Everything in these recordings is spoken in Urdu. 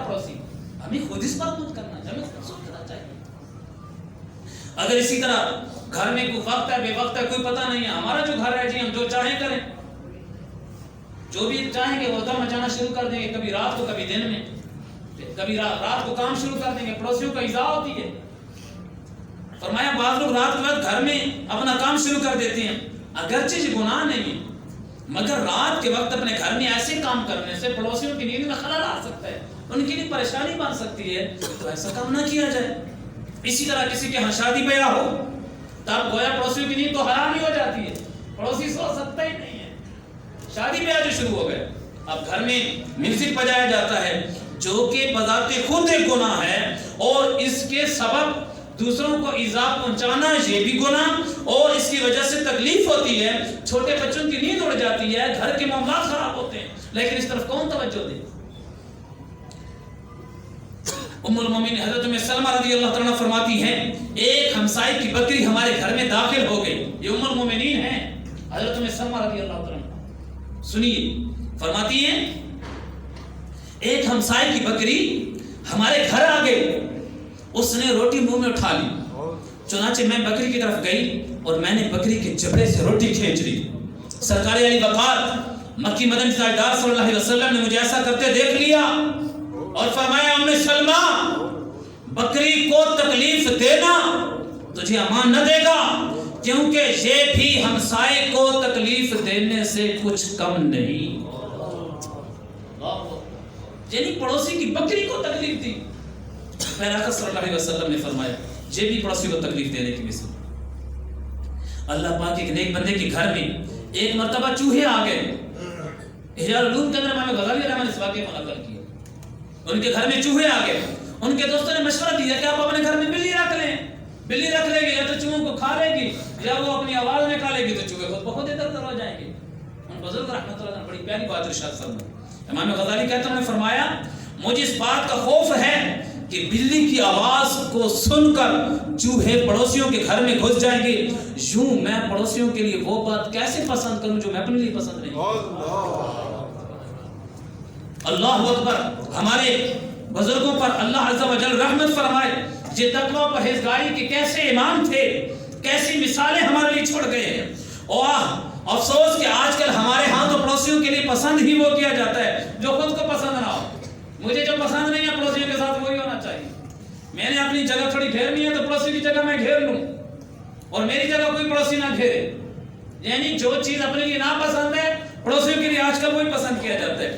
پڑوسی, ہمیں خود اس پر خود کرنا چاہیے, ہمیں خود سوچنا چاہیے. اگر اسی طرح گھر میں کوئی وقت ہے بے وقت ہے کوئی پتہ نہیں ہے, ہمارا جو گھر ہے جی ہم جو چاہیں کریں, جو بھی چاہیں گے وہ دم مچانا شروع کر دیں گے, کبھی رات کو کبھی دن میں, کبھی رات کو کام شروع کر دیں گے, پڑوسیوں کا ایذا ہوتی ہے. فرمایا بعض لوگ رات کے وقت گھر میں اپنا کام شروع کر دیتے ہیں, اگرچہ یہ گناہ نہیں ہے مگر رات کے وقت اپنے گھر میں ایسے کام کرنے سے پڑوسیوں کی نیند میں خلل آ سکتا ہے, ان کے لیے پریشانی بن سکتی ہے, تو ایسا کام نہ کیا جائے. اسی طرح کسی کے ہاں شادی بیاہ ہو تب گویا پڑوسیوں کی نیند تو حرام ہی ہو جاتی ہے, پڑوسی سو سکتا ہی نہیں ہے. شادی بیاہ جو شروع ہو گئے, اب گھر میں میوزک بجایا جاتا ہے جو کہ بذات خود ایک گناہ ہے, اور اس کے سبب دوسروں کو ایذا پہنچانا یہ بھی گناہ, اور اس کی وجہ سے تکلیف ہوتی ہے, چھوٹے بچوں کی نیند اڑ جاتی ہے, گھر کے معاملات خراب ہوتے ہیں, لیکن اس طرف کون توجہ دے. ام المومنین حضرت ام سلمہ رضی اللہ تعالیٰ عنہ فرماتی ہیں ایک ہمسائے کی بکری ہمارے گھر میں داخل ہو گئی. یہ ام المومنین ہیں حضرت ام سلمہ رضی اللہ تعالیٰ عنہ. سنیے, فرماتی ہیں ایک ہمسائے کی بکری ہمارے گھر آ گئی, اس نے روٹی منہ میں اٹھا لی, چنانچہ میں بکری کی طرف گئی اور میں نے بکری کے جبڑے سے روٹی کھینچ لی. سرکار علی وقار مکی مدنی تاجدار صلی اللہ علیہ وسلم نے مجھے ایسا کرتے دیکھ لیا اور فرمایا ام سلمہ بکری کو تکلیف دینا تجھے امان نہ دے گا, کیونکہ یہ بھی ہمسائے کو تکلیف دینے سے کچھ کم نہیں. یعنی پڑوسی کی بکری کو تکلیف دی. پھر آقا صلی اللہ علیہ وسلم نے فرمایا یہ بھی پڑوسی کو تکلیف دینے کی مثال. اللہ پاک ایک نیک بندے کے گھر میں ایک مرتبہ چوہے آ گئے. احیاء العلوم کے اندر امام غزالی رحمہ اللہ اس واقعے کو نقل کیا. ان کے گھر میں چوہے آ گئے, ان کے دوستوں نے مشورہ دیا کہ آپ اپنے گھر میں بلی رکھ لیں, بلی رکھ لیں گے یا تو چوہوں کو کھا لے گی یا وہ اپنی آواز نکالے گی تو چوہے خود بخود ادھر ادھر ہو جائیں گے. ان بزرگ رحمۃ اللہ نے بڑی پیاری بات ارشاد فرمائی. امام غزالی کہتے ہیں فرمایا مجھے اس بات کا خوف ہے کہ بلی کی آواز کو سن کر چوہے پڑوسیوں کے گھر میں گھس جائیں گے, یوں میں پڑوسیوں کے لیے وہ بات کیسے پسند کروں جو میں اپنے لیے پسند نہیں. اللہ اکبر. ہمارے بزرگوں پر اللہ عز و جل رحمت فرمائے. یہ تقوی و پرہیزگاری کے کیسے امام تھے, کیسی مثالیں ہمارے لیے چھوڑ گئے ہیں. اور افسوس کہ آج کل ہمارے ہاں تو پڑوسیوں کے لیے پسند ہی وہ کیا جاتا ہے جو خود کو پسند نہ ہو. مجھے جو پسند نہیں ہے پڑوسیوں کے ساتھ وہی ہونا چاہیے. میں نے اپنی جگہ تھوڑی گھیرنی ہے تو پڑوسی کی جگہ میں گھیر لوں, اور میری جگہ کوئی پڑوسی نہ گھیرے. یعنی جو چیز اپنے لیے ناپسند ہے پڑوسیوں کے لیے آج کل وہی پسند کیا جاتا ہے.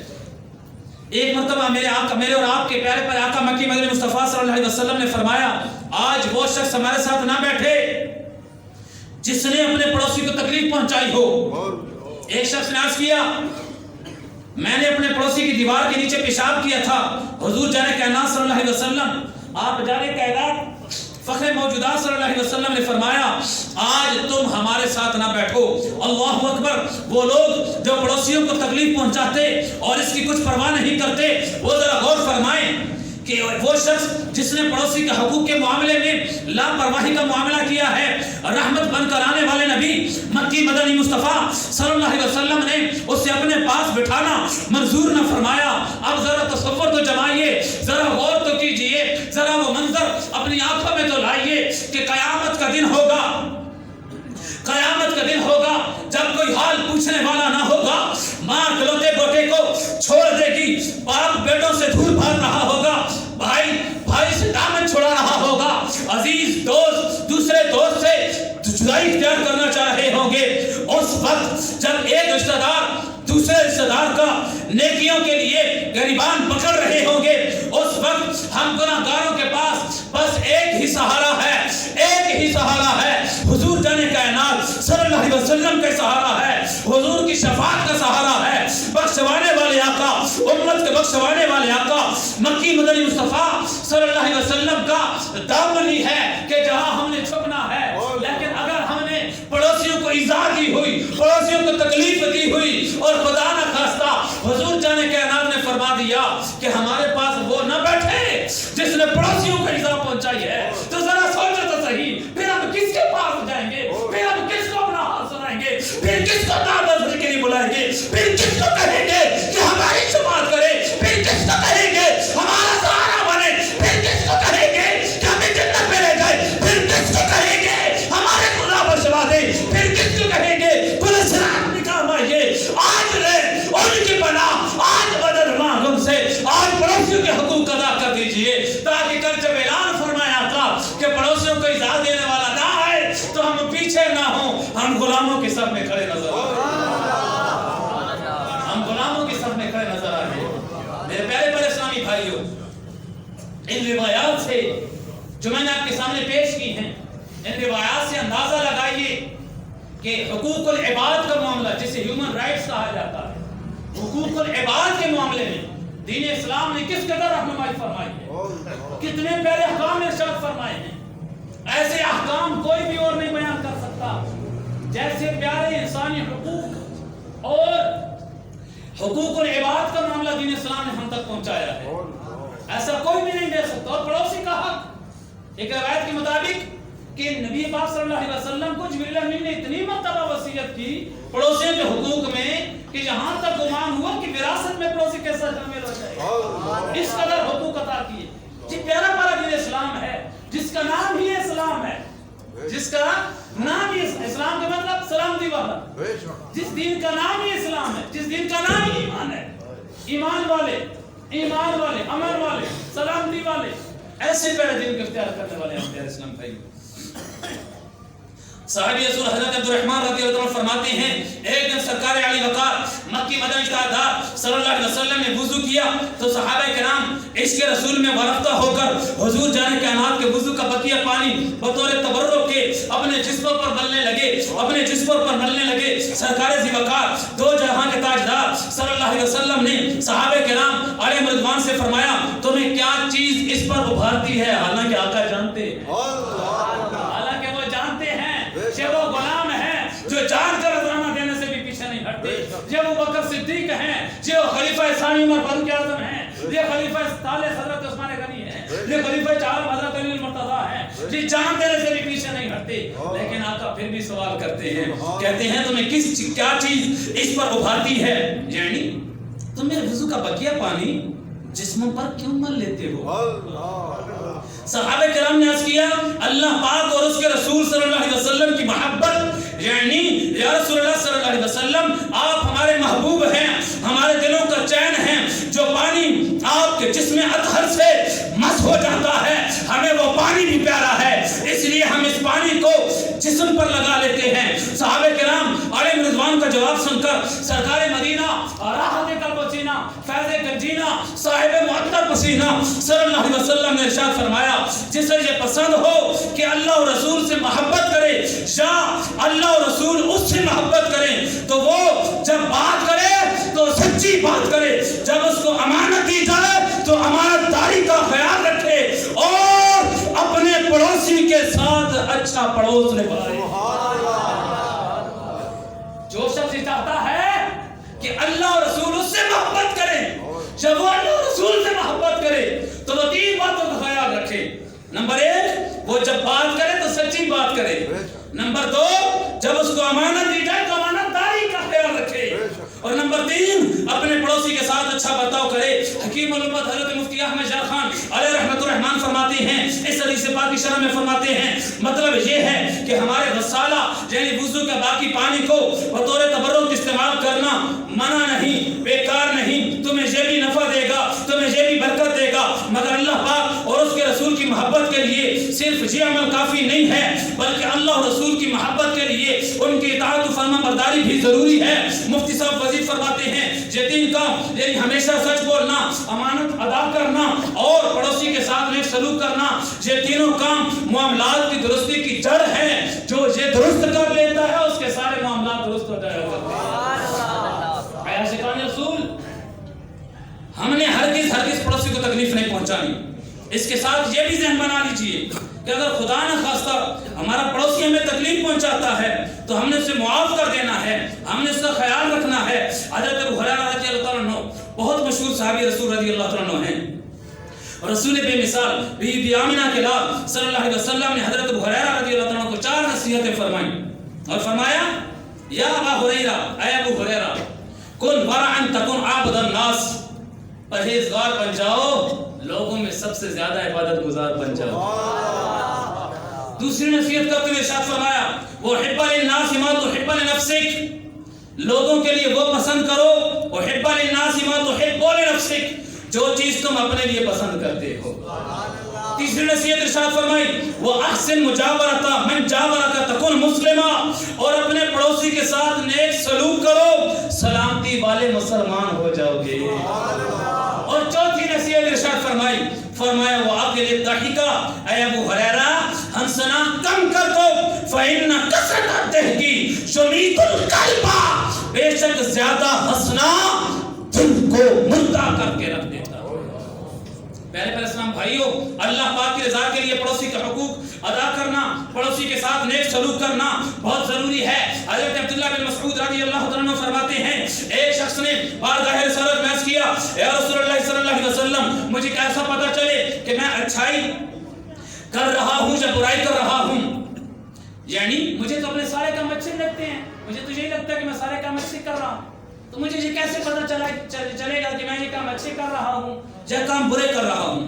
ایک مرتبہ میرے اور آپ کے پیارے پر آقا مکی مدنی مصطفیٰ صلی اللہ علیہ وسلم نے فرمایا آج وہ شخص ہمارے ساتھ نہ بیٹھے جس نے اپنے پڑوسی کو تکلیف پہنچائی ہو. ایک شخص نے عرض کیا میں نے اپنے پڑوسی کی دیوار کے نیچے پیشاب کیا تھا. حضور جان کائنات صلی اللہ علیہ وسلم آپ جان کائنات فخر موجودات صلی اللہ علیہ وسلم نے فرمایا آج تم ہمارے ساتھ نہ بیٹھو. اللہ اکبر. وہ لوگ جو پڑوسیوں کو تکلیف پہنچاتے اور اس کی کچھ پرواہ نہیں کرتے, وہ ذرا غور فرمائیں کہ وہ شخص جس نے پڑوسی کے حقوق کے معاملے میں لاپرواہی کا معاملہ کیا ہے, رحمت بن کر آنے والے نبی مکی مدنی مصطفیٰ صلی اللہ علیہ وسلم نے اسے اپنے پاس بٹھانا منظور نہ فرمایا. اب ذرا تصور تو جمائیے, ذرا غور تو کیجئے, ذرا وہ منظر اپنی آنکھوں میں تو لائیے کہ قیامت کا دن ہوگا, قیامت کا دن ہوگا جب کوئی حال پوچھنے والا نہ ہوگا. ماں اکلوتے بیٹے کو چھوڑ دے گی, باپ بیٹوں سے دور بھاگ رہا ہوگا, بھائی سے دامن چھڑا رہا ہوگا, عزیز دوست دوسرے دوست سے جدائی اختیار کرنا چاہ رہے ہوں گے. اس وقت جب ایک رشتہ دار دوسرے رشتہ دار کا نیکیوں کے لیے گریبان پکڑ رہے ہوں گے, اس وقت ہم گناہگاروں کے پاس بس ایک ہی سہارا ہے, ایک ہی سہارا ہے, حضور جان کائنات صلی اللہ علیہ وسلم کا سہارا ہے, حضور کی شفاعت کا سہارا ہے. بخشوانے والے آقا, امت کے بخشوانے والے آقا مکی مدنی مصطفیٰ صلی اللہ علیہ وسلم کا دامن ہی ہے کہ جہاں ہم نے چھپنا ہے. لیکن اگر ہم نے پڑوسیوں کو ایذا دی ہوئی, پڑوسیوں کو تکلیف دی ہوئی, اور خدا نہ خواستہ حضور جان کائنات نے فرما دیا کہ ہمارے پاس وہ نہ بیٹھے جس نے پڑوسیوں کو ایذا پہنچائی ہے, تو ذرا سوچو تو صحیح, پھر ہم کس کے پاس جائیں گے, پھر ہم کس کو اپنا حال سنائیں گے, پھر کس کو دعوت کے لیے بلائیں گے, پھر کس کو کہیں گے کہ ہماری شفاعت کرے, پھر کس کو کہیں گے ہمارا پڑوسیوں کے حقوق ادا کر دیجئے، تاکہ کل جب اعلان فرمایا تھا کہ پڑوسیوں کو اجازت دینے والا نہ آئے تو ہم پیچھے نہ ہوں، ہم غلاموں کے صف میں کھڑے نظر آئے، ہم غلاموں کے صف میں کھڑے نظر آئے۔ میرے پیارے پیارے اسلامی بھائیوں، ان روایات سے جو میں نے آپ کے سامنے پیش کی ہیں، ان روایات سے اندازہ لگائیے کہ حقوق العباد کا معاملہ جسے ہیومن رائٹس کہا جاتا ہے، حقوق العباد کے معاملے میں دین اسلام نے کس قدر رہنمائی فرمائی ہے، کتنے پیارے احکام ارشاد فرمائے ہیں۔ ایسے احکام کوئی بھی اور نہیں بیان کر سکتا جیسے پیارے انسانی حقوق اور حقوق العباد کا معاملہ دین اسلام نے ہم تک پہنچایا ہے، ایسا کوئی بھی نہیں دے سکتا۔ اور پڑوسی کا حق، ایک روایت کے مطابق کہ نبی پاک صلی اللہ علیہ وسلم کو جبریل امین نے اتنی مرتبہ وصیت کی پڑوسیوں کے حقوق میں کہ جہاں تک گمان ہوا کہ وراثت میں پڑوسی کے ساتھ شامل ہو جائے، اس قدر حقوق عطا کیے۔ جی پیارا پیارا دین اسلام ہے جس کا نام ہی اسلام ہے، جس کا نام ہی اسلام کا مطلب سلامتی والا، جس دین کا نام ہی اسلام ہے، جس دین کا نام ہی ایمان ہے، ایمان والے، امن والے، سلامتی والے، ایسے پیارے دین کو اختیار کرنے والے ہیں پیارے اسلام بھائی۔ صحابی رسول حضرت عبد الرحمن رضی اللہ عنہ فرماتے ہیں ایک دن سرکار علی وقار مکی مدنی تاجدار صلی اللہ علیہ وسلم نے وضو کیا تو صحابہ کرام عشق رسول میں وارفتہ ہو کر حضور جان کائنات کے وضو کا بقیہ پانی بطور تبرک کے اپنے جسموں پر ملنے لگے، سرکار ذی وقار دو جہاں کے تاجدار صلی اللہ علیہ وسلم نے صحابہ کرام علیہ رضوان سے فرمایا تمہیں کیا چیز اس پر ابھارتی ہے؟ حالانکہ آقا جانتے ہیں، حالانکہ وہ جانتے ہیں کہ وہ غلام ہیں جو جان کر نذرانہ دینے سے بھی پیچھے نہیں ہٹتے، یہ ابو بکر صدیق ہیں، یہ خلیفہ ثانی عمر فاروق اعظم ہیں، یہ خلیفہ ثالث حضرت عثمان غنی ہیں، یہ خلیفہ چہارم حضرت علی المرتضیٰ ہیں، یہ جان دینے سے بھی پیچھے نہیں ہٹتے۔ لیکن آقا پھر بھی سوال کرتے ہیں، کہتے ہیں تمہیں کیا چیز اس پر ابھارتی ہے؟ یعنی تم میرے وضو کا بقیہ پانی جسموں پر کیوں مل لیتے ہو؟ صحابہ کرام نے عرض کیا اللہ پاک اور اس کے رسول صلی اللہ علیہ وسلم کی محبت، یعنی یا رسول اللہ صلی اللہ علیہ وسلم آپ ہمارے محبوب ہیں، ہمارے دلوں کا چین ہیں، جو پانی آپ کے جسم اطہر سے مس ہو جاتا ہے ہمیں وہ پانی بھی پیارا ہے، اس لیے ہم اس پانی کو جسم پر لگا لیتے ہیں۔ صحابہ کرام علیہ رضوان کا جواب سن کر سرکار مدینہ راحت قلب و سینہ فیض گنجینہ صاحب معطر پسینہ صلی اللہ علیہ وسلم نے ارشاد فرمایا جسے یہ پسند ہو کہ اللہ اور رسول سے محبت کرے یا اللہ اور رسول اس سے محبت کریں تو وہ جب بات کرے تو سچی بات کرے، جب اس کو امانت دی جائے تو امانت داری کا خیال رکھے اور اپنے پڑوسی کے ساتھ اچھا پڑوس نبھائے۔ جو شخص چاہتا ہے کہ اللہ اور رسول اس سے محبت کرے، جب وہ اللہ اور رسول سے محبت کرے تو وہ تین باتوں کا خیال رکھے۔ نمبر ایک، وہ جب بات کرے تو سچی بات کرے۔ نمبر دو، جب اس کو امانت دی جائے تو امانت داری کا خیال رکھے۔ اور نمبر تین، اپنے پڑوسی کے ساتھ اچھا برتاؤ کرے۔ حکیم الامت حضرت مفتی احمد شاہ خان علیہ رحمۃ الرحمان فرماتے ہیں، اس حدیث پاک کی شرح میں فرماتے ہیں مطلب یہ ہے کہ ہمارے غسالہ یعنی وضو کے باقی پانی کو بطور تبرک استعمال کرنا منع نہیں، بیکار نہیں، تمہیں یہ بھی نفع دے گا، تمہیں یہ بھی برکت دے گا، مگر اللہ پاک اور اس کے رسول کی محبت کے لیے صرف یہ عمل کافی نہیں ہے بلکہ اللہ اور رسول کی محبت کے لیے ان کی اطاعت و فرما برداری بھی ضروری ہے۔ مفتی صاحب وزیر فرماتے ہیں یہ تین کام یعنی ہمیشہ سچ بولنا، امانت ادا کرنا اور پڑوسی کے ساتھ نیک سلوک کرنا، یہ تینوں کام معاملات کی درستی کی جڑ ہے۔ جو یہ درست کر لیتا ہے اس کے سارے معاملات درست ہو جائے گا۔ عاشقان رسول، ہم نے ہرگز پڑوسی کو تکلیف نہیں پہنچانی۔ اس کے ساتھ یہ بھی ذہن بنا لیجئے کہ اگر خدا نہ خواستہ ہمارا پڑوسی ہمیں تکلیف پہنچاتا ہے تو ہم نے اسے معاف کر دینا ہے، ہم نے اس کا خیال رکھنا ہے۔ حضرت ابو ہریرہ رضی اللہ عنہ بہت مشہور صحابی رسول رضی اللہ عنہ ہیں، رسول بے مثال بی آمنہ کے لال صلی اللہ علیہ وسلم نے حضرت ابو ہریرہ رضی اللہ عنہ کو 4 نصیحتیں فرمائیں اور فرمایا یا ابا ہریرہ، اے ابو ہریرہ، کن ورعن تکن عابد الناس، پرہیزگار بن جاؤ، لوگوں میں سب سے زیادہ عبادت گزار بن جاؤ۔ دوسری نصیحت کرتے ہوئے ارشاد فرمایا وحب للناس ما تحب لنفسک، لوگوں کے لیے وہ پسند کرو وحب للناس ما تحب لنفسک، جو چیز تم اپنے لیے پسند کرتے ہو۔ تیسری نصیحت ارشاد فرمائی وہ احسن مجاورتا من جاورک تکن مسلمہ، اور اپنے پڑوسی کے ساتھ نیک سلوک کرو، سلامتی والے مسلمان ہو جاؤ گے۔ اور چوتھی نصیحت ارشاد فرمایا وہ عقل الضحکہ، اے ابو ہریرہ ہنسنا کم کر دو، فإن کثرۃ الضحک یمیت القلب، بے شک زیادہ ہنسنا دل کو مردہ کر کے رکھ دیتا ہے۔ پہلے اسلام بھائیوں، اللہ پاک کی رضا کے لیے پڑوسی کے حقوق ادا کرنا، پڑوسی کے ساتھ نیک سلوک کرنا بہت ضروری ہے۔ حضرت عبداللہ بن مسعود رضی اللہ عنہ فرماتے ہیں ایک شخص نے بارگاہ رسالت میں عرض کیا یا رسول اللہ صلی اللہ علیہ وسلم مجھے کیسا پتہ چلے کہ میں اچھائی کر رہا ہوں یا برائی کر رہا ہوں؟ یعنی مجھے تو اپنے سارے کام اچھے لگتے ہیں، مجھے تو یہی لگتا ہے کہ میں سارے کام اچھے کر رہا ہوں، تو مجھے یہ کیسے پتہ چلے گا کہ میں یہ کام اچھے کر رہا ہوں یا کام برے کر رہا ہوں؟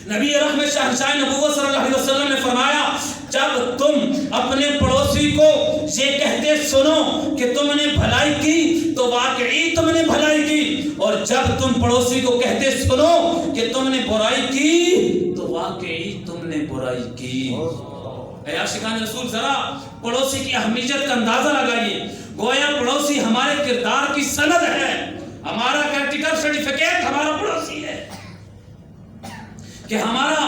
نبی رحمت شہنشاہ نبوت صلی اللہ علیہ وسلم نے فرمایا جب تم اپنے پڑوسی کو یہ کہتے سنو کہ تم نے بھلائی کی تو واقعی تم نے بھلائی کی، اور جب تم پڑوسی کو کہتے سنو کہ تم نے برائی کی تو واقعی تم نے برائی کی۔ اے عاشقان رسول ذرا پڑوسی کی اہمیت کا اندازہ لگائیے، گویا پڑوسی ہمارے کردار کی سند ہے، ہمارا کریکٹر سرٹیفکیٹ ہمارا پڑوسی ہے کہ ہمارا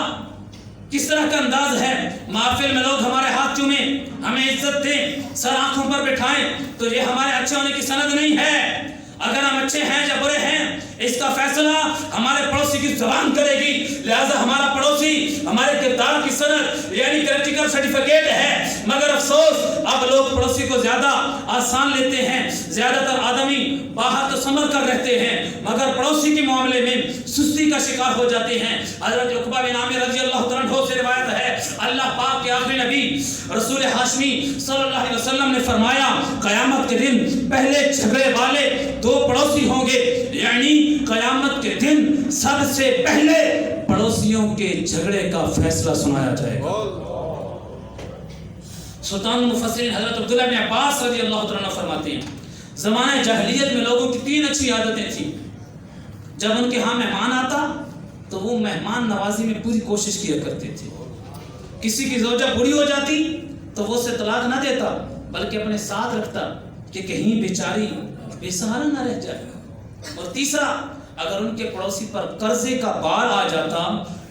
کس طرح کا انداز ہے۔ محفل میں لوگ ہمارے ہاتھ چومیں، ہمیں عزت دیں، سر آنکھوں پر بٹھائیں، تو یہ ہمارے اچھے ہونے کی سند نہیں ہے۔ اگر ہم اچھے ہیں یا برے ہیں اس کا فیصلہ ہمارے پڑوسی کی زبان کرے گی، لہذا ہمارا پڑوسی ہمارے کردار کی سند یعنی کریکٹر سرٹیفکیٹ ہے۔ مگر افسوس اب لوگ پڑوسی کو زیادہ آسان لیتے ہیں، زیادہ تر آدمی باہر تو سنبھل کر رہتے ہیں مگر پڑوسی کے معاملے میں سستی کا شکار ہو جاتے ہیں۔ حضرت عقبہ بن عامر رضی اللہ عنہ سے روایت ہے اللہ پاک کے آخری نبی رسول ہاشمی صلی اللہ علیہ وسلم نے فرمایا قیامت کے دن پہلے جھگڑے والے دو پڑوسی ہوں گے، یعنی قیامت کے دن سب سے پہلے پڑوسیوں کے جھگڑے کا فیصلہ سنایا جائے گا۔ سلطان المفسرین حضرت عبداللہ بن عباس رضی اللہ عنہ فرماتے ہیں زمانہ جاہلیت میں لوگوں کی 3 اچھی عادتیں تھیں۔ جب ان کے ہاں مہمان آتا تو وہ مہمان نوازی میں پوری کوشش کیا کرتے تھے۔ کسی کی زوجہ بوڑھی ہو جاتی تو وہ اسے طلاق نہ دیتا بلکہ اپنے ساتھ رکھتا کہ کہیں بیچاری بے سہارا نہ رہ جائے۔ اور تیسرا، اگر ان کے پڑوسی پر قرضے کا بار آ جاتا،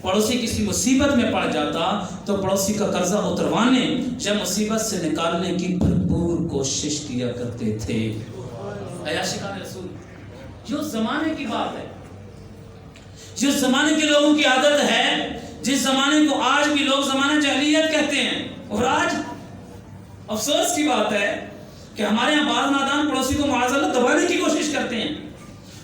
پڑوسی کسی مصیبت میں پڑ جاتا تو پڑوسی کا قرضہ اتروانے یا مصیبت سے نکالنے کی بھرپور کوشش کیا کرتے تھے۔ اے عاشقان رسول، جو زمانے کی بات ہے، جو زمانے کے لوگوں کی عادت ہے، جس زمانے کو آج بھی لوگ زمانہ جاہلیت کہتے ہیں، اور آج افسوس کی بات ہے کہ ہمارے یہاں بعض نادان پڑوسی کو معاذ اللہ دبانے کی کوشش کرتے ہیں،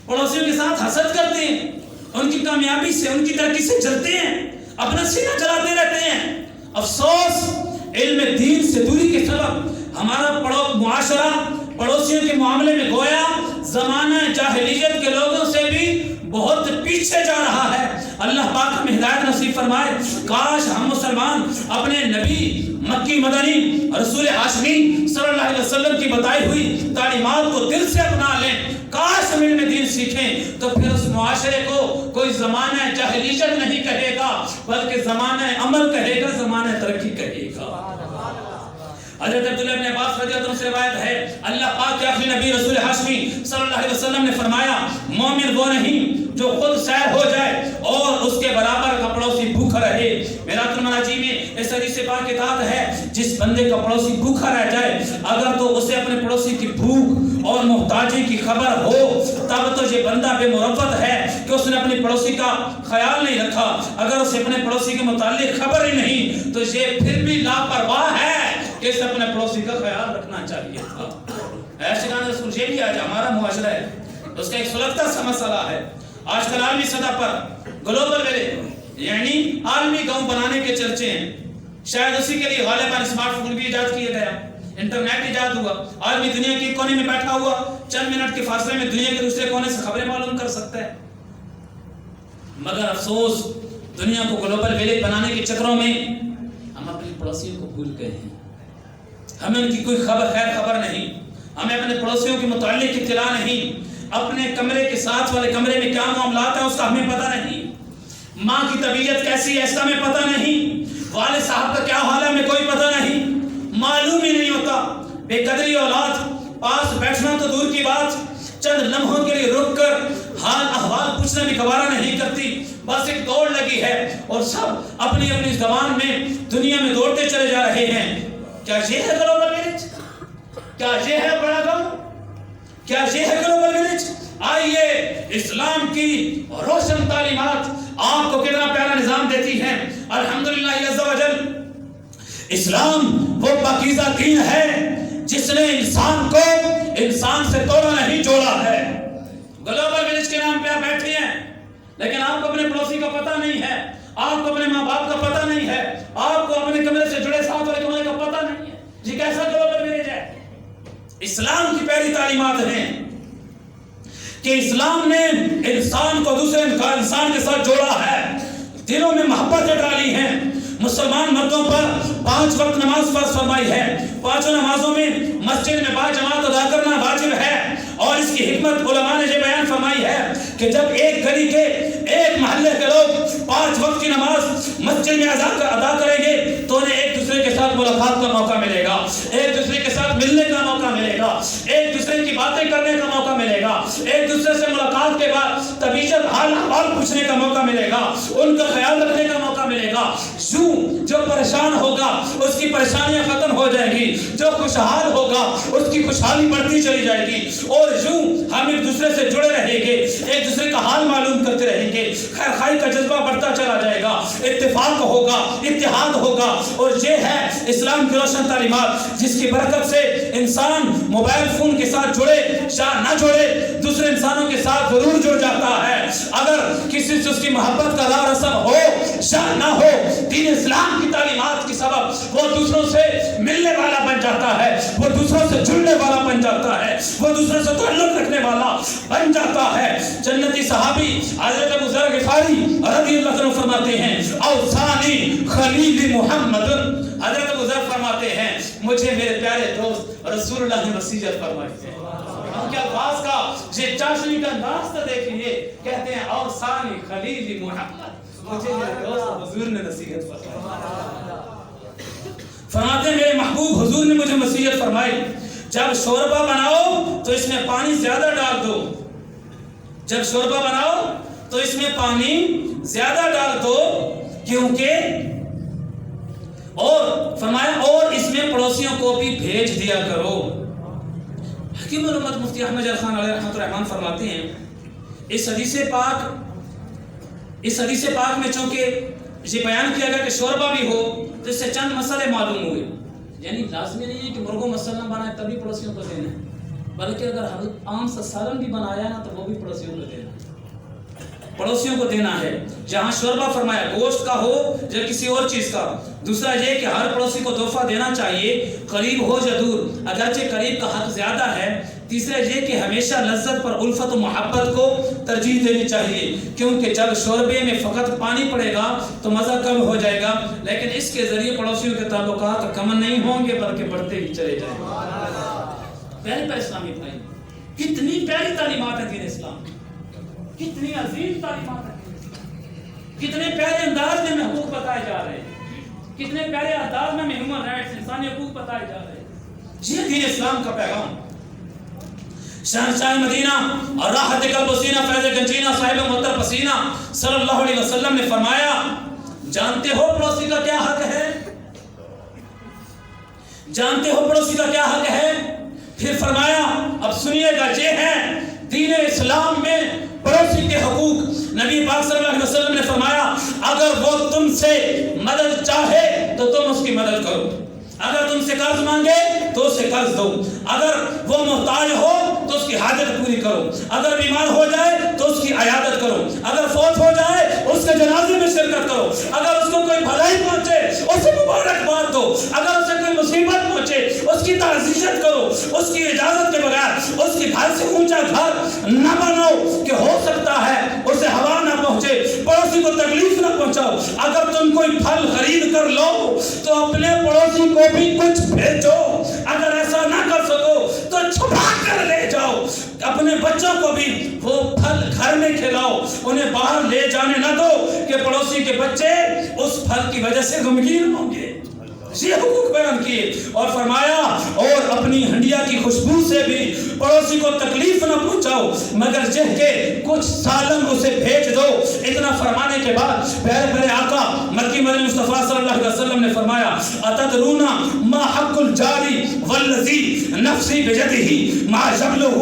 پڑوسیوں کے ساتھ حسد کرتے ہیں، ان کی کامیابی سے ان کی ترقی سے جلتے ہیں، اپنا سینہ جلاتے رہتے ہیں۔ افسوس علم دین سے دوری کے سبب ہمارا معاشرہ پڑوسیوں کے معاملے میں گویا زمانہ جاہلیت کے لوگوں سے بھی بہت پیچھے جا رہا ہے۔ اللہ پاک ہمیں ہدایت نصیب فرمائے۔ کاش ہم مسلمان اپنے نبی مکی مدنی رسول ہاشمی صلی اللہ علیہ وسلم کی بتائی ہوئی تعلیمات کو دل سے اپنا لیں، کاش ہم علم دین سیکھیں، تو پھر اس معاشرے کو کوئی زمانہ جاہلیت نہیں کہے گا بلکہ زمانہ عمل کہے گا، زمانہ ترقی کہے گا۔ حضرت عبداللہ بن عباس رضی اللہ عنہ سے روایت ہے اللہ پاک کے آخری نبی رسول ہاشمی صلی اللہ علیہ وسلم نے فرمایا مومن وہ نہیں جو خود سیر ہو جائے اور اس کے برابر کا پڑوسی بھوکا رہے۔ میرات المناجی میں اس حدیث پاک کے تحت ہے جس بندے کا پڑوسی بھوکا رہ جائے اگر تو اسے اپنے پڑوسی کی بھوک اور محتاجی کی خبر ہو تب تو یہ بندہ بے مروت ہے کہ اس نے اپنے پڑوسی کا خیال نہیں رکھا، اگر اسے اپنے پڑوسی کے متعلق خبر ہی نہیں تو یہ پھر بھی لاپرواہ ہے کہ اسے اپنے پڑوسی کا خیال رکھنا چاہیے تھا۔ عاشقان رسول یہ بھی آج ہمارا معاشرہ ہے، اس کا ایک سلگتا سا مسئلہ ہے۔ آج کل عالمی سطح پر گلوبل ویلیج یعنی عالمی گاؤں بنانے کے چرچے ہیں، شاید اسی کے لیے غالباً اسمارٹ فون بھی ایجاد کیا گیا، انٹرنیٹ ایجاد ہوا، آدمی دنیا کے کونے میں بیٹھا ہوا چند منٹ کے فاصلے میں دنیا کے دوسرے کونے سے خبریں معلوم کر سکتا ہے۔ مگر افسوس دنیا کو گلوبل ویلیج بنانے کے چکروں میں ہم اپنے پڑوسیوں کو بھول گئے ہیں، ہمیں ان کی کوئی خیر خبر نہیں، ہمیں اپنے پڑوسیوں کے متعلق اطلاع نہیں۔ اپنے کمرے کے ساتھ والے کمرے میں کیا معاملات ہیں اس کا ہمیں پتہ نہیں، ماں کی طبیعت کیسی ہے اس کا ہمیں پتہ نہیں، والد صاحب کا کیا حال ہے ہمیں کوئی پتہ نہیں، معلوم ہی نہیں ہوتا۔ بے قدری اولاد پاس بیٹھنا تو دور کی بات، چند لمحوں کے لیے رک کر حال احوال پوچھنا بھی گوارا نہیں کرتی، بس ایک دوڑ لگی ہے اور سب اپنی اپنی زبان میں دنیا میں دوڑتے چلے جا رہے ہیں۔ کیا یہ ہے گلوبل ولیج؟ کیا یہ ہے بڑا گاؤں؟ کیا یہ ہے گلوبل ولیج؟ آئیے اسلام کی روشن تعلیمات آپ کو کتنا پیارا نظام دیتی ہیں۔ الحمدللہ عز و جل، اسلام وہ پاکیزہ دین ہے جس نے انسان کو انسان سے توڑا نہیں جوڑا ہے۔ گلوبل ولیج کے نام پہ آپ بیٹھے ہیں لیکن آپ کو اپنے پڑوسی کا پتہ نہیں ہے، آپ کو اپنے ماں باپ کا پتہ نہیں ہے، آپ کو اپنے کمرے سے جڑے ساتھ والے کمرے کا پتہ نہیں ہے۔ یہ کیسا گلوبل ولیج ہے؟ اسلام کی پہلی تعلیمات ہیں کہ اسلام نے انسان کو دوسرے انسان کے ساتھ جوڑا ہے، دلوں میں محبتیں ڈالی ہیں۔ مسلمان مردوں پر 5 وقت نماز فرض فرمائی ہے، 5 نمازوں میں مسجد میں با جماعت ادا کرنا واجب ہے، اور اس کی حکمت علماء نے یہ بیان فرمائی ہے کہ جب ایک گلی کے ایک محلے کے لوگ 5 وقت کی نماز مسجد میں ادا کریں گے تو انہیں ایک دوسرے کے ساتھ ملاقات کا موقع ملے گا، ایک دوسرے کے ساتھ ملنے کا موقع ملے گا، ایک دوسرے کی باتیں کرنے کا موقع ملے گا، ایک دوسرے سے ملاقات کے بعد طبیعت حال احوال پوچھنے کا موقع ملے گا، ان کا خیال رکھنے کا موقع ملے گا۔ یوں جو پریشان ہوگا اس کی پریشانیاں ختم ہو جائیں گی، جو خوشحال ہوگا اس کی خوشحالی بڑھتی چلی جائے گی، اور یوں ہم ایک دوسرے سے جڑے رہیں گے، ایک دوسرے کا حال معلوم کرتے رہیں گے، خیر خائی کا جذبہ بڑھتا چلا جائے گا، اتفاق ہوگا، اتحاد ہوگا۔ اور یہ ہے اسلام کی روشن تعلیمات جس کی برکت سے انسان موبائل فون کے ساتھ جڑے یا نہ جڑے دوسرے انسانوں کے ساتھ ضرور جڑ جاتا ہے۔ اگر کسی سے اس کی محبت کا لا رسم ہو یا نہ ہو، دین اسلام کی تعلیمات کی سبب وہ دوسروں سے ملنے والا بن جاتا ہے، وہ دوسروں سے جڑنے والا بن جاتا ہے، وہ دوسروں سے تعلق رکھنے والا بن جاتا ہے۔ جنتی صحابی حضرت ابو ذر غفاری رضی اللہ عنہ فرماتے ہیں اوصانی خلیل محمد، حضرت ابو ذر فرماتے ہیں مجھے میرے پیارے دوست رسول اللہ نے وصیت فرمائی ہے۔ ان کے الفاظ کا یہ چاشنی کا انداز تو دیکھیے، کہتے ہیں اوصانی خلیل محمد، مجھے میرے دوست حضور نے نصیحت فرمائی۔ فرماتے ہیں میرے محبوب حضور نے مجھے نصیحت فرمائی جب شوربہ بناؤ تو اس میں پانی زیادہ ڈال دو، جب شوربہ بناؤ تو اس میں پانی زیادہ ڈال دو کیونکہ، اور فرمایا اور اس میں پڑوسیوں کو بھی بھیج دیا کرو۔ حکیم الامت مفتی احمد جلال خان علیہ رحمۃ الرحمن فرماتے ہیں اس حدیث پاک میں چونکہ یہ بیان کیا گیا کہ شوربہ بھی ہو تو اس سے چند مسئلے معلوم ہوئے، یعنی لازمی نہیں ہے کہ مرغوں مسئلہ بنائے تبھی پڑوسیوں کو دینا ہے، بلکہ اگر عام سا سالن بھی بنایا نا تو وہ بھی پڑوسیوں کو دینا ہے، پڑوسیوں کو دینا ہے۔ جہاں شوربہ فرمایا گوشت کا ہو یا کسی اور چیز کا۔ دوسرا یہ کہ ہر پڑوسی کو تحفہ دینا چاہیے، قریب ہو یا دور، اگرچہ قریب کا حق زیادہ ہے۔ تیسرا یہ کہ ہمیشہ لذت پر الفت و محبت کو ترجیح دینی چاہیے، کیونکہ جب شوربے میں فقط پانی پڑے گا تو مزہ کم ہو جائے گا، لیکن اس کے ذریعے پڑوسیوں کے تعلقات کم نہیں ہوں گے بلکہ بڑھتے ہی چلے جائیں گے۔ پیارے اسلامی بھائی، کتنی پیاری تعلیمات ہیں دین اسلام، کتنی عظیم تعلیمات ہیں، کتنے پیارے انداز میں حقوق بتائے جا رہے ہیں، کتنے پیارے انداز میں ہیومن رائٹس انسانی حقوق بتائے جا رہے ہیں۔ یہ دین اسلام کا پیغام۔ شہنشاہ مدینہ اور راحت قلب و سینہ فیض گنجینہ صاحب محتر پسینہ صلی اللہ علیہ وسلم نے فرمایا جانتے ہو پڑوسی کا کیا حق ہے؟ جانتے ہو پڑوسی کا کیا حق ہے؟ پھر فرمایا اب سنیے گا، یہ ہے دین اسلام میں پڑوسی کے حقوق۔ نبی پاک صلی اللہ علیہ وسلم نے فرمایا اگر وہ تم سے مدد چاہے تو تم اس کی مدد کرو، اگر تم سے قرض مانگے تو اسے قرض دو، اگر وہ محتاج ہو تو اس کی حاجت پوری کرو، اگر بیمار ہو جائے تو اس کی عیادت کرو، اگر فوت ہو جائے اس کے جنازے میں شرکت کرو، اگر اس کو کوئی بھلائی پہنچے اسے مبارکباد دو، اگر اسے کوئی مصیبت پہنچے اس کی تعزیت کرو، اس کی اجازت کے بغیر اس کے گھر سے اونچا گھر نہ بناؤ کہ ہو سکتا ہے اسے ہوا نہ پہنچے، پڑوسی کو تکلیف نہ پہنچاؤ۔ اگر تم کوئی پھل خرید کر لو تو اپنے پڑوسی کو بھی کچھ بھیجو، اگر ایسا نہ کر سکو تو چھپا کر لے جاؤ۔ اپنے بچوں کو بھی وہ پھل گھر میں کھلاؤ، انہیں باہر لے جانے نہ دو کہ پڑوسی کے بچے اس پھل کی وجہ سے غمگین ہوں گے۔ یہ حقوق بیان کیے اور فرمایا اور اپنی ہنڈیا کی خوشبو سے بھی پڑوسی کو تکلیف نہ پہنچاؤ مگر جہ کے کچھ سالن اسے بھیج دو۔ اتنا فرمانے کے بعد پیارے آقا مکی مدنی مصطفیٰ صلی اللہ علیہ وسلم نے فرمایا اتدرون ما حق الجاری والذی نفسی بجدہ ما جبلہ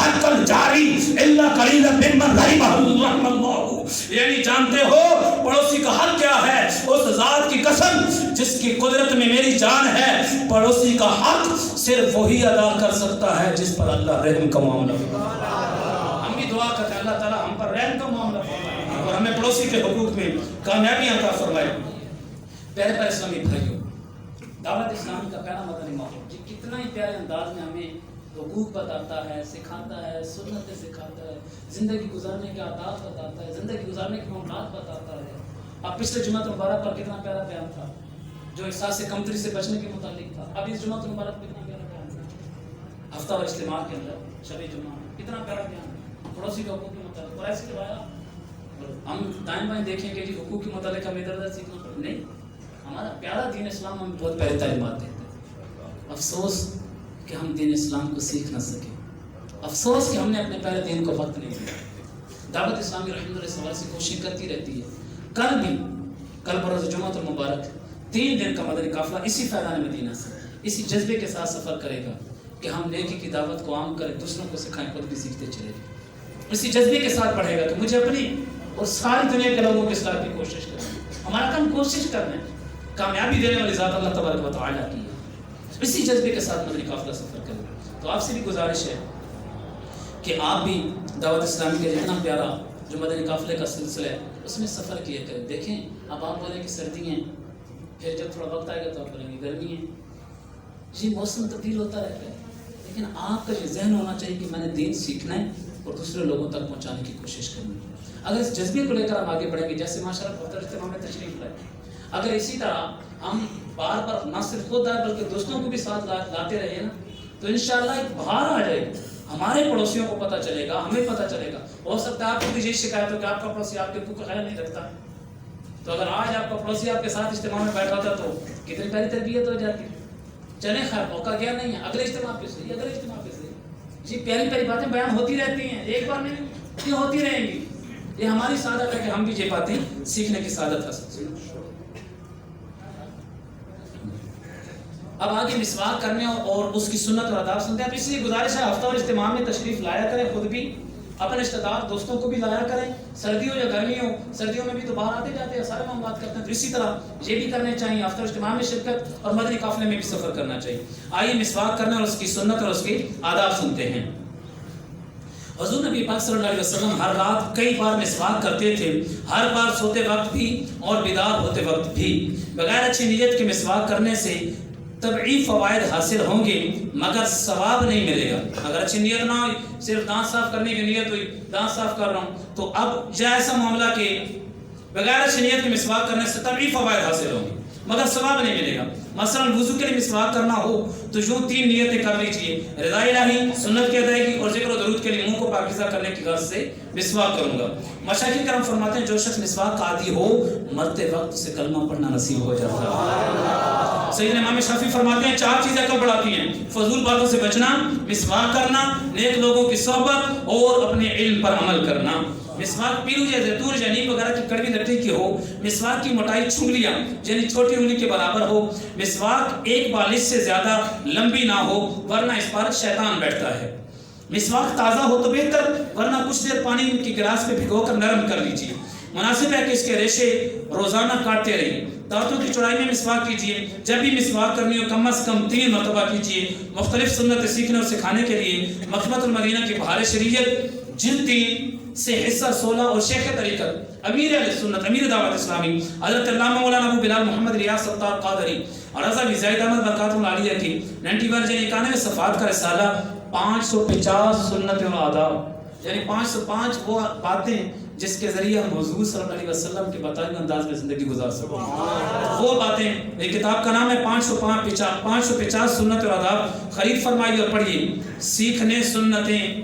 حق الجاری الا قلیلا ممن رحمہ اللہ، یعنی جانتے ہو پڑوسی کا حق کیا ہے؟ اس ذات کی قسم جس کی قدرت میں میری جان ہے، پڑوسی کا حق صرف وہی ادا کر سکتا ہے جس پر اللہ رحم کا معاملہ فرمائے۔ ہم بھی دعا کرتے ہیں اللہ تعالیٰ ہم پر رحم کا معاملہ فرمائے اور ہمیں پڑوسی کے حقوق میں کامیابی عطا فرمائے۔ پیارے اسلامی بھائیوں، دعوت اسلامی کا پہلا مدنی ماحول جی کتنا ہی پیارے انداز میں ہمیں حقوق بتاتا ہے، سکھاتا ہے، سنتیں سکھاتا ہے، زندگی گزارنے کے آداب بتاتا ہے، زندگی گزارنے کے معاملات بتاتا ہے۔ اب پچھلے جمعہ مبارک پر کتنا پیارا بیان تھا جو احساس کمتری سے بچنے کے متعلق تھا۔ اب اس جمعہ مبارک کتنا پیارا بیان تھا ہفتہ اور اجتماع کے اندر شب جمعہ کتنا پیارا بیان پڑوسی کے حقوق کے متعلق۔ اور ایسے کروایا ہم دائیں بائیں دیکھیں کہ جی حقوق کے متعلق ہمیں ادھر ادھر سیکھنا پڑے، نہیں، ہمارا پیارا دین اسلام ہمیں بہت پیاری تعلیمات دیتے ہیں۔ افسوس کہ ہم دین اسلام کو سیکھ نہ سکے، افسوس کہ ہم نے اپنے پیارے دین کو وقت نہیں دیا۔ دعوت اسلامی رحمۃ اللہ سوال سے کوشش کرتی رہتی ہے۔ کل بروز جمعہ المبارک 3 دن کا مدنی قافلہ اسی فیضان مدینہ سے اسی جذبے کے ساتھ سفر کرے گا کہ ہم نیکی کی دعوت کو عام کریں، دوسروں کو سکھائیں، خود بھی سیکھتے چلے جائیں۔ اسی جذبے کے ساتھ بڑھے گا کہ مجھے اپنی اور ساری دنیا کے لوگوں کے ساتھ بھی کوشش کریں۔ ہمارا کام کوشش کرنا ہے، کامیابی دینے والی ذات اللہ تبارک و تعالیٰ کی ہے۔ اسی جذبے کے ساتھ مدنی قافلہ سفر کریں۔ تو آپ سے بھی گزارش ہے کہ آپ بھی دعوت اسلامی کا جتنا پیارا جو مدنی قافلے کا سلسلہ ہے اس میں سفر کیا کریں۔ دیکھیں اب آپ بولیں کہ سردی ہیں، پھر جب تھوڑا وقت آئے گا تو آپ بولیں گے گرمی ہے، جی موسم تبدیل ہوتا رہتا ہے، لیکن آپ کا یہ ذہن ہونا چاہیے کہ میں نے دین سیکھنا ہے اور دوسرے لوگوں تک پہنچانے کی کوشش کرنی ہے۔ اگر اس جذبے کو لے کر ہم آگے بڑھیں گے، جیسے ماشاءاللہ بہتر اجتماع میں تشریف لائے، اگر اسی طرح ہم بار بار نہ صرف خود آئے بلکہ دوستوں کو بھی ساتھ لاتے رہے نا تو انشاءاللہ ایک بہار آ جائے گی، ہمارے پڑوسیوں کو پتہ چلے گا، ہمیں پتہ چلے گا۔ ہو سکتا ہے آپ کو بھی یہی شکایت ہو کہ آپ کا پڑوسی آپ کے حقوق کا خیال نہیں رکھتا، تو اگر آج آپ کا پڑوسی آپ کے ساتھ اجتماع میں بیٹھا تھا تو کتنی پیاری تربیت ہو جاتی۔ چلیں خیر موقع گیا نہیں ہے، اگلے اجتماع پہ صحیح، اگلے اجتماع پہ صحیح، جی پیاری پیاری باتیں بیان ہوتی رہتی ہیں، ایک بار نہیں، یہ ہوتی رہیں گی۔ یہ ہماری سعادت ہے کہ ہم بھی یہ باتیں سیکھنے کی سعادت حاصل کریں۔ اب آگے مسواک کرنے اور اس کی سنت اور آداب سنتے ہیں۔ تو اس لیے گزارش ہے ہفتہ اور اجتماع میں تشریف لایا کریں، خود بھی اپنے رشتہ دار دوستوں کو بھی لایا کریں، سردی ہو یا گرمی ہو، سردیوں میں بھی تو باہر آتے جاتے ہیں، سارے معاملات کرتے ہیں، تو اسی طرح یہ بھی کرنے چاہیے، ہفتہ اور اجتماع میں شرکت اور مدنی قافلے میں بھی سفر کرنا چاہیے۔ آئیے مسواک کرنے اور اس کی سنت اور اس کے آداب سنتے ہیں۔ حضور نبی پاک صلی اللہ علیہ وسلم ہر رات کئی بار مسواک کرتے تھے، ہر بار سوتے وقت بھی اور بیدار ہوتے وقت بھی۔ بغیر اچھی نیت کے مسواک کرنے سے طبعی فوائد حاصل ہوں گے مگر ثواب نہیں ملے گا۔ اگر اچھی نیت نہ ہوئی، صرف دانت صاف کرنے کی نیت ہوئی، دانت صاف کر رہا ہوں، تو اب یہ ایسا معاملہ کہ بغیر اچھی نیت کے مسواک کرنے سے طبعی فوائد حاصل ہوں گے مگر ثواب نہیں ملے گا۔ مثلا وضو کے لیے مسواک کرنا ہو تو یوں 3 نیتیں کر لیجیے، رضا الہی، سنت کی ادائیگی اور ذکر و درود کے لیے منہ کو پاکیزہ کرنے کی غرض سے مسواک کروں گا۔ مشائخ کرام فرماتے ہیں جو شخص مسواک کا عادی ہو مرتے وقت اسے کلمہ پڑھنا نصیب ہو جاتا ہے۔ سیدنا امام شافعی فرماتے ہیں 4 چیزیں عقل بڑھاتی ہیں: فضول باتوں سے بچنا، مسواک کرنا، نیک لوگوں کی صحبت اور اپنے علم پر عمل کرنا۔ مسواک پیلو یا زیتون یا نیم وغیرہ کی کڑوی لکڑی کی ہو، مسواک کی موٹائی چھنگلیاں یعنی چھوٹی انگلی کے برابر ہو، مسواک 1 بالش سے زیادہ لمبی نہ ہو ورنہ اس پر شیطان بیٹھتا ہے۔ مسواک تازہ ہو تو بہتر ورنہ کچھ دیر پانی کی گلاس میں بھگو کر نرم کر لیجیے۔ مناسب ہے کہ اس کے ریشے روزانہ کاٹتے رہیے۔ دانتوں کی چوڑائی میں مسواک کیجیے، جب بھی مسواک کرنی ہو کم از کم 3 مرتبہ کیجیے۔ مختلف سنتیں سیکھنے اور سکھانے کے لیے مکتبۃ المدینہ کی بہار شریعت جلد 3 سے حصہ 16 اور شیخ طریقت امیر اہل سنت امیر دعوت اسلامی حضرت علامہ مولانا ابو بلال محمد ریاض ستار قادری اور رضا بن زید احمد برکاتہ العالیہ کی 91 یعنی 91 صفحات کا رسالہ 550 سنت و آداب یعنی 505 وہ باتیں جس کے ذریعے ہم حضور صلی اللہ علیہ وسلم کے بتائے ہوئے انداز میں زندگی گزار سکیں۔ وہ باتیں، ایک کتاب کا نام ہے 550 سنت اور آداب، خرید فرمائیے اور پڑھیے۔ سیکھنے سنتیں